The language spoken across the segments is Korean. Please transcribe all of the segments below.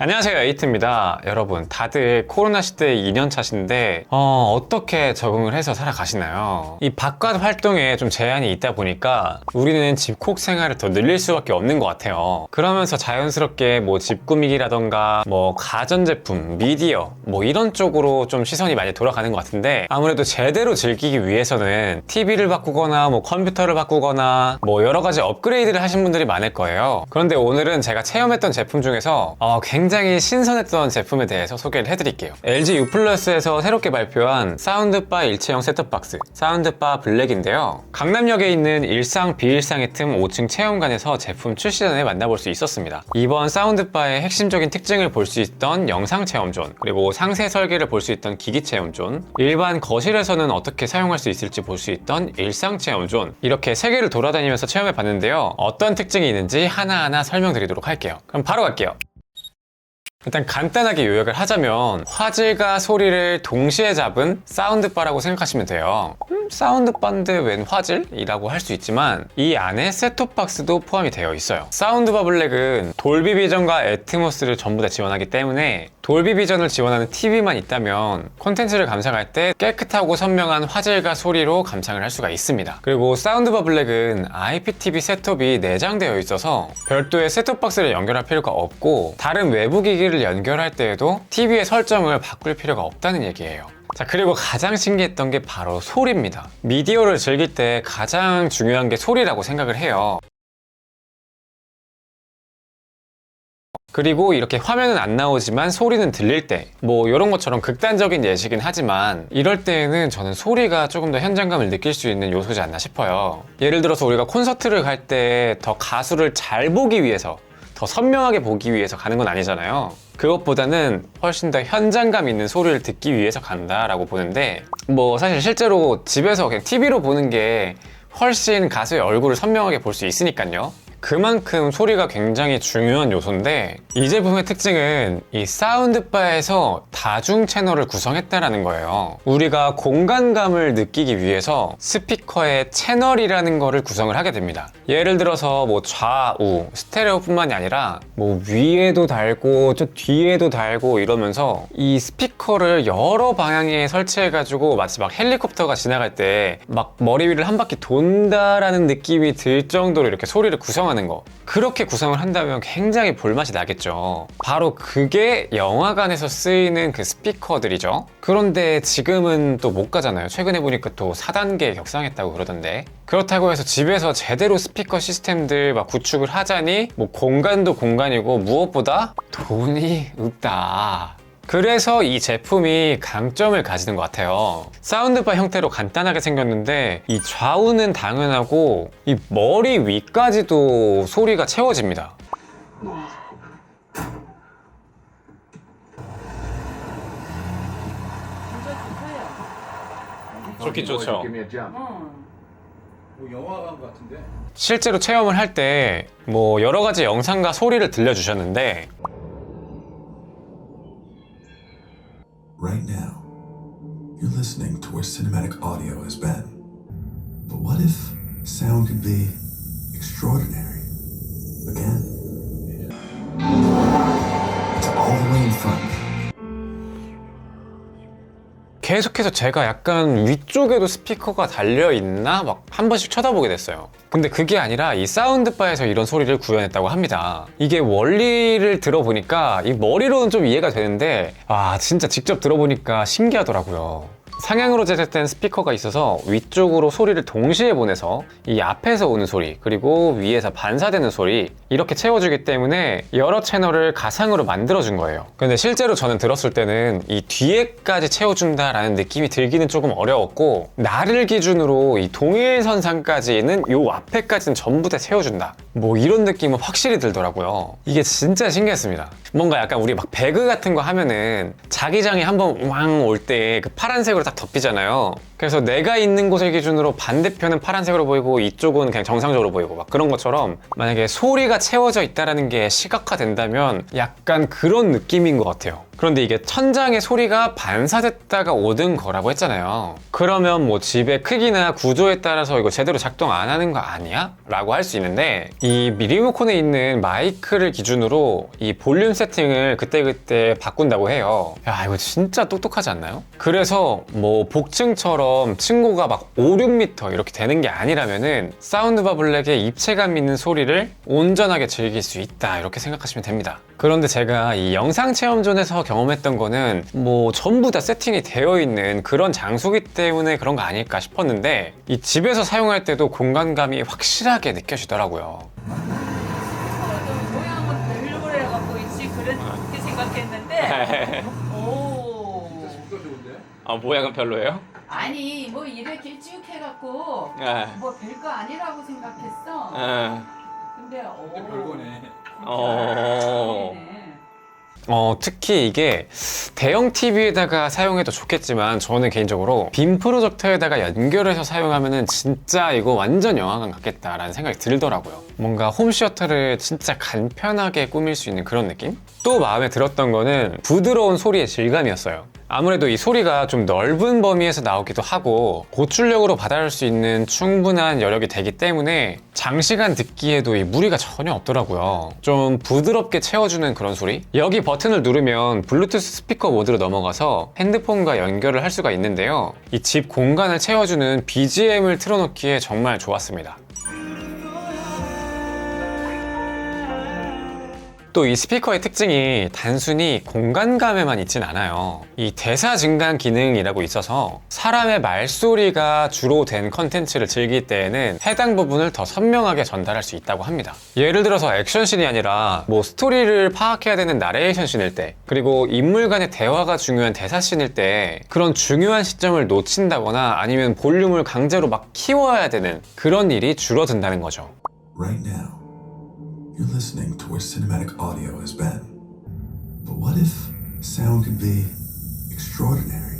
안녕하세요, 에이트입니다. 여러분, 다들 코로나 시대 2년 차신데 어떻게 적응을 해서 살아가시나요? 이 바깥 활동에 좀 제한이 있다 보니까 우리는 집콕 생활을 더 늘릴 수밖에 없는 것 같아요. 그러면서 자연스럽게 뭐 집 꾸미기라던가 뭐 가전제품, 미디어 뭐 이런 쪽으로 좀 시선이 많이 돌아가는 것 같은데, 아무래도 제대로 즐기기 위해서는 TV를 바꾸거나 뭐 컴퓨터를 바꾸거나 뭐 여러 가지 업그레이드를 하신 분들이 많을 거예요. 그런데 오늘은 제가 체험했던 제품 중에서 굉장히 신선했던 제품에 대해서 소개를 해드릴게요. LG U+에서 새롭게 발표한 사운드바 일체형 셋톱박스 사운드바 블랙인데요. 강남역에 있는 일상 비일상의 틈 5층 체험관에서 제품 출시 전에 만나볼 수 있었습니다. 이번 사운드바의 핵심적인 특징을 볼 수 있던 영상 체험존, 그리고 상세 설계를 볼 수 있던 기기 체험존, 일반 거실에서는 어떻게 사용할 수 있을지 볼 수 있던 일상 체험존, 이렇게 3개를 돌아다니면서 체험해 봤는데요. 어떤 특징이 있는지 하나하나 설명드리도록 할게요. 그럼 바로 갈게요. 일단 간단하게 요약을 하자면, 화질과 소리를 동시에 잡은 사운드바라고 생각하시면 돼요. 사운드바인데 웬 화질이라고 할 수 있지만 이 안에 셋톱박스도 포함이 되어 있어요. 사운드바 블랙은 돌비 비전과 애트모스를 전부 다 지원하기 때문에 돌비 비전을 지원하는 TV만 있다면 콘텐츠를 감상할 때 깨끗하고 선명한 화질과 소리로 감상을 할 수가 있습니다. 그리고 사운드바 블랙은 IPTV 셋톱이 내장되어 있어서 별도의 셋톱박스를 연결할 필요가 없고, 다른 외부 기기를 연결할 때에도 TV의 설정을 바꿀 필요가 없다는 얘기예요. 자, 그리고 가장 신기했던 게 바로 소리입니다. 미디어를 즐길 때 가장 중요한 게 소리라고 생각을 해요. 그리고 이렇게 화면은 안 나오지만 소리는 들릴 때, 뭐 이런 것처럼 극단적인 예시긴 하지만 이럴 때에는 저는 소리가 조금 더 현장감을 느낄 수 있는 요소지 않나 싶어요. 예를 들어서 우리가 콘서트를 갈 때 더 가수를 잘 보기 위해서, 더 선명하게 보기 위해서 가는 건 아니잖아요. 그것보다는 훨씬 더 현장감 있는 소리를 듣기 위해서 간다라고 보는데, 뭐 사실 실제로 집에서 그냥 TV로 보는 게 훨씬 가수의 얼굴을 선명하게 볼 수 있으니까요. 그만큼 소리가 굉장히 중요한 요소인데, 이 제품의 특징은 이 사운드바에서 다중 채널을 구성했다라는 거예요. 우리가 공간감을 느끼기 위해서 스피커의 채널이라는 거를 구성을 하게 됩니다. 예를 들어서 뭐 좌우 스테레오뿐만이 아니라 뭐 위에도 달고 저 뒤에도 달고 이러면서 이 스피커를 여러 방향에 설치해가지고 마치 막 헬리콥터가 지나갈 때 막 머리 위를 한 바퀴 돈다라는 느낌이 들 정도로 이렇게 소리를 구성하는 거, 그렇게 구성을 한다면 굉장히 볼맛이 나겠죠. 바로 그게 영화관에서 쓰이는 그 스피커들이죠. 그런데 지금은 또 못 가잖아요. 최근에 보니까 또 4단계 격상했다고 그러던데, 그렇다고 해서 집에서 제대로 스피커 시스템들 막 구축을 하자니 뭐 공간도 공간이고 무엇보다 돈이 없다. 그래서 이 제품이 강점을 가지는 것 같아요. 사운드바 형태로 간단하게 생겼는데 이 좌우는 당연하고 이 머리 위까지도 소리가 채워집니다. 좋긴 좋죠. 뭐 영화관 같은데? 실제로 체험을 할 때 뭐 여러 가지 영상과 소리를 들려주셨는데, Right now, you're listening to where cinematic audio has been. But what if sound could be extraordinary? Again? It's all the way in front. 계속해서 제가 약간 위쪽에도 스피커가 달려있나 막 한 번씩 쳐다보게 됐어요. 근데 그게 아니라 이 사운드바에서 이런 소리를 구현했다고 합니다. 이게 원리를 들어보니까 이 머리로는 좀 이해가 되는데, 진짜 직접 들어보니까 신기하더라고요. 상향으로 제작된 스피커가 있어서 위쪽으로 소리를 동시에 보내서 이 앞에서 오는 소리, 그리고 위에서 반사되는 소리, 이렇게 채워주기 때문에 여러 채널을 가상으로 만들어준 거예요. 근데 실제로 저는 들었을 때는 이 뒤에까지 채워준다라는 느낌이 들기는 조금 어려웠고, 나를 기준으로 이 동일선상까지는 요 앞에까지는 전부 다 채워준다, 뭐 이런 느낌은 확실히 들더라고요. 이게 진짜 신기했습니다. 뭔가 약간 우리 막 배그 같은 거 하면은 자기장이 한번 왕 올 때 그 파란색으로 딱 덮이잖아요. 그래서 내가 있는 곳을 기준으로 반대편은 파란색으로 보이고 이쪽은 그냥 정상적으로 보이고 막 그런 것처럼 만약에 소리가 채워져 있다는 게 시각화된다면 약간 그런 느낌인 것 같아요. 그런데 이게 천장에 소리가 반사됐다가 오는 거라고 했잖아요. 그러면 뭐 집의 크기나 구조에 따라서 이거 제대로 작동 안 하는 거 아니야? 라고 할 수 있는데 이 리모컨에 있는 마이크를 기준으로 이 볼륨 세팅을 그때그때 바꾼다고 해요. 야, 이거 진짜 똑똑하지 않나요? 그래서 뭐 복층처럼 층고가 막 5, 6m 이렇게 되는 게 아니라면은 사운드바 블랙의 입체감 있는 소리를 온전하게 즐길 수 있다 이렇게 생각하시면 됩니다. 그런데 제가 이 영상 체험존에서 경험했던 거는 뭐 전부 다 세팅이 되어 있는 그런 장소기 때문에 그런 거 아닐까 싶었는데 이 집에서 사용할 때도 공간감이 확실하게 느껴지더라고요. 모양은 별로 해갖고 있지 그렇게 생각했는데 오. 아, 모양은 별로예요? 아니 뭐 이래 길쭉해갖고 뭐 별거 아니라고 생각했어. 근데 별거네. 특히 이게 대형 TV에다가 사용해도 좋겠지만 저는 개인적으로 빔 프로젝터에다가 연결해서 사용하면은 진짜 이거 완전 영화관 같겠다라는 생각이 들더라고요. 뭔가 홈시어터를 진짜 간편하게 꾸밀 수 있는 그런 느낌? 또 마음에 들었던 거는 부드러운 소리의 질감이었어요. 아무래도 이 소리가 좀 넓은 범위에서 나오기도 하고 고출력으로 받아들일 수 있는 충분한 여력이 되기 때문에 장시간 듣기에도 이 무리가 전혀 없더라고요. 좀 부드럽게 채워주는 그런 소리? 여기 버튼을 누르면 블루투스 스피커 모드로 넘어가서 핸드폰과 연결을 할 수가 있는데요. 이 집 공간을 채워주는 BGM을 틀어놓기에 정말 좋았습니다. 또 이 스피커의 특징이 단순히 공간감에만 있진 않아요. 이 대사 증강 기능이라고 있어서 사람의 말소리가 주로 된 컨텐츠를 즐길 때에는 해당 부분을 더 선명하게 전달할 수 있다고 합니다. 예를 들어서 액션씬이 아니라 뭐 스토리를 파악해야 되는 나레이션 씬일 때, 그리고 인물 간의 대화가 중요한 대사씬일 때 그런 중요한 시점을 놓친다거나 아니면 볼륨을 강제로 막 키워야 되는 그런 일이 줄어든다는 거죠. Right now, you're listening to where cinematic audio has been. But what if sound could be extraordinary?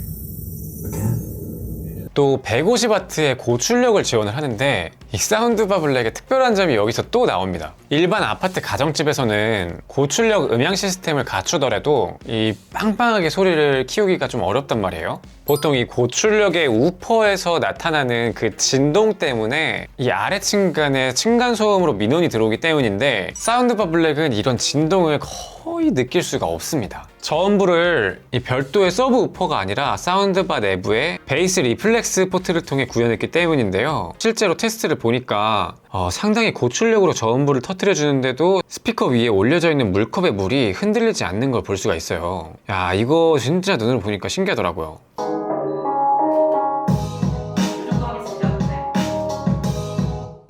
Again? 또 150W의 고출력을 지원을 하는데 이 사운드바 블랙의 특별한 점이 여기서 또 나옵니다. 일반 아파트 가정집에서는 고출력 음향 시스템을 갖추더라도 이 빵빵하게 소리를 키우기가 좀 어렵단 말이에요. 보통 이 고출력의 우퍼에서 나타나는 그 진동 때문에 이 아래층 간의 층간소음으로 민원이 들어오기 때문인데 사운드바 블랙은 이런 진동을 거의 느낄 수가 없습니다. 저음부를 이 별도의 서브 우퍼가 아니라 사운드바 내부에 베이스 리플렉스 포트를 통해 구현했기 때문인데요. 실제로 테스트를 보니까 상당히 고출력으로 저음부를 터뜨려 주는데도 스피커 위에 올려져 있는 물컵의 물이 흔들리지 않는 걸 볼 수가 있어요. 야, 이거 진짜 눈으로 보니까 신기하더라고요.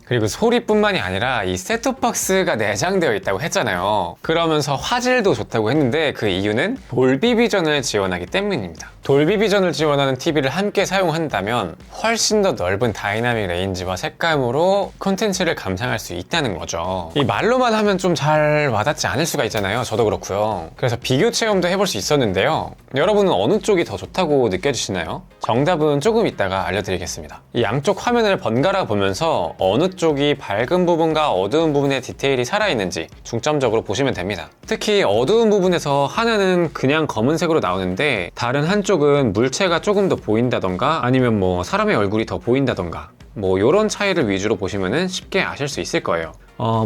그리고 소리뿐만이 아니라 이 셋톱박스가 내장되어 있다고 했잖아요. 그러면서 화질도 좋다고 했는데 그 이유는 돌비 비전을 지원하기 때문입니다. 돌비 비전을 지원하는 TV를 함께 사용한다면 훨씬 더 넓은 다이나믹 레인지와 색감으로 콘텐츠를 감상할 수 있다는 거죠. 이 말로만 하면 좀 잘 와닿지 않을 수가 있잖아요. 저도 그렇고요. 그래서 비교 체험도 해볼 수 있었는데요. 여러분은 어느 쪽이 더 좋다고 느껴지시나요? 정답은 조금 이따가 알려드리겠습니다. 이 양쪽 화면을 번갈아 보면서 어느 쪽이 밝은 부분과 어두운 부분의 디테일이 살아있는지 중점적으로 보시면 됩니다. 특히 어두운 부분에서 하나는 그냥 검은색으로 나오는데 다른 한쪽은 물체가 조금 더 보인다던가 아니면 뭐 사람의 얼굴이 더 보인다던가 뭐 이런 차이를 위주로 보시면 쉽게 아실 수 있을 거예요.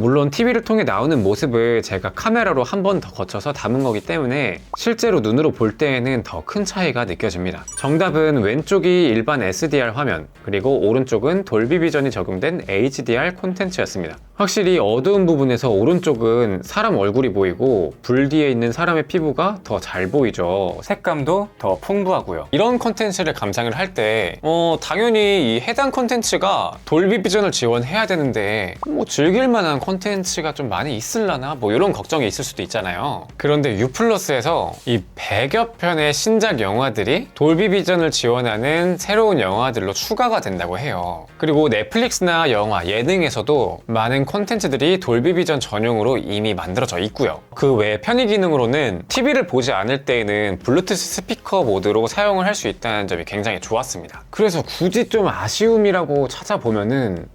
물론 TV를 통해 나오는 모습을 제가 카메라로 한 번 더 거쳐서 담은 거기 때문에 실제로 눈으로 볼 때에는 더 큰 차이가 느껴집니다. 정답은 왼쪽이 일반 SDR 화면, 그리고 오른쪽은 돌비 비전이 적용된 HDR 콘텐츠였습니다. 확실히 어두운 부분에서 오른쪽은 사람 얼굴이 보이고 불 뒤에 있는 사람의 피부가 더 잘 보이죠. 색감도 더 풍부하고요. 이런 콘텐츠를 감상을 할 때 당연히 이 해당 콘텐츠가 돌비 비전을 지원해야 되는데 뭐 즐길만 한 콘텐츠가 좀 많이 있을라나 뭐 이런 걱정이 있을 수도 있잖아요. 그런데 U+에서 이 100여 편의 신작 영화들이 돌비 비전을 지원하는 새로운 영화들로 추가가 된다고 해요. 그리고 넷플릭스나 영화, 예능에서도 많은 많은 콘텐츠들이 돌비 비전 전용으로 이미 만들어져 있고요. 그 외 편의 기능으로는 TV를 보지 않을 때에는 블루투스 스피커 모드로 사용을 할 수 있다는 점이 굉장히 좋았습니다. 그래서 굳이 좀 아쉬움이라고 찾아보면은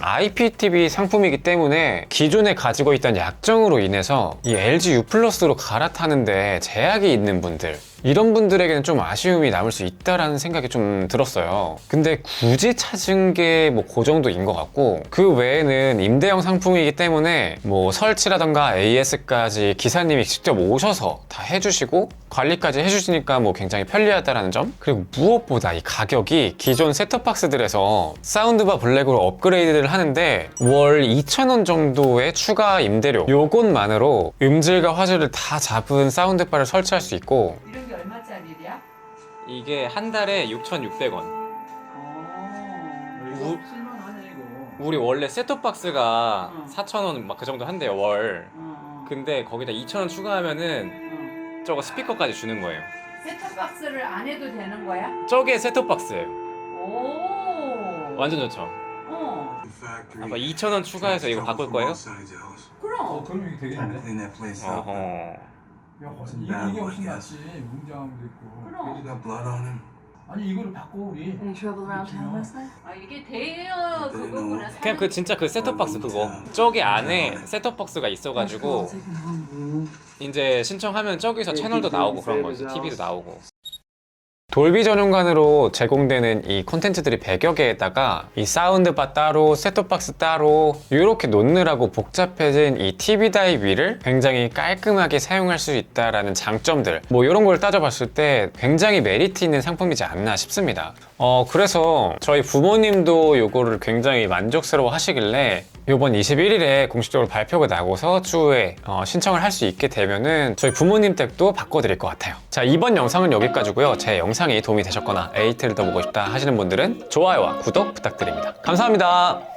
IPTV 상품이기 때문에 기존에 가지고 있던 약정으로 인해서 이 LG U 플러스로 갈아타는데 제약이 있는 분들, 이런 분들에게는 좀 아쉬움이 남을 수 있다라는 생각이 좀 들었어요. 근데 굳이 찾은 게 뭐 그 정도인 것 같고, 그 외에는 임대형 상품이기 때문에 뭐 설치라던가 AS까지 기사님이 직접 오셔서 다 해주시고 관리까지 해주시니까 뭐 굉장히 편리하다라는 점, 그리고 무엇보다 이 가격이 기존 셋톱박스들에서 사운드바 블랙으로 업그레이드를 하는데 월 2,000원 정도의 추가 임대료, 요것만으로 음질과 화질을 다 잡은 사운드바를 설치할 수 있고. 이런 게 얼마짜리야? 이게 한 달에 6,600원. 쓸만하네 이거. 우리 원래 셋톱박스가 응. 4,000원 막 그 정도 한대요, 월. 어. 근데 거기다 2,000원 추가하면은 어. 저거 스피커까지 주는 거예요. 셋톱박스를 안 해도 되는 거야? 저게 셋톱박스예요. 오. 완전 좋죠. 어. 아마 2,000원 추가해서 이거 바꿀 거예요? 그럼. 그럼 이게 되겠는데? 어허. 야, 이게 훨씬 낫지. 웅장함도 있고. 그럼. 아니 이거를 바꿔 우리. Any trouble around town last night? 아 이게 대여 그거구나. 그냥 그 진짜 그 셋톱박스 그거. 저기 안에 셋톱박스가 있어가지고 Take them home. 이제 신청하면 저기서 채널도 나오고 그런 거지. TV도 나오고. 돌비 전용관으로 제공되는 이 콘텐츠들이 100여 개에다가 이 사운드바 따로, 셋톱박스 따로 이렇게 놓느라고 복잡해진 이 TV 다이비를 굉장히 깔끔하게 사용할 수 있다라는 장점들, 뭐 이런 걸 따져봤을 때 굉장히 메리트 있는 상품이지 않나 싶습니다. 그래서 저희 부모님도 이거를 굉장히 만족스러워 하시길래 이번 21일에 공식적으로 발표가 나고서 추후에 신청을 할 수 있게 되면은 저희 부모님 댁도 바꿔드릴 것 같아요. 자, 이번 영상은 여기까지고요. 제 영상이 도움이 되셨거나 에이트를 더 보고 싶다 하시는 분들은 좋아요와 구독 부탁드립니다. 감사합니다.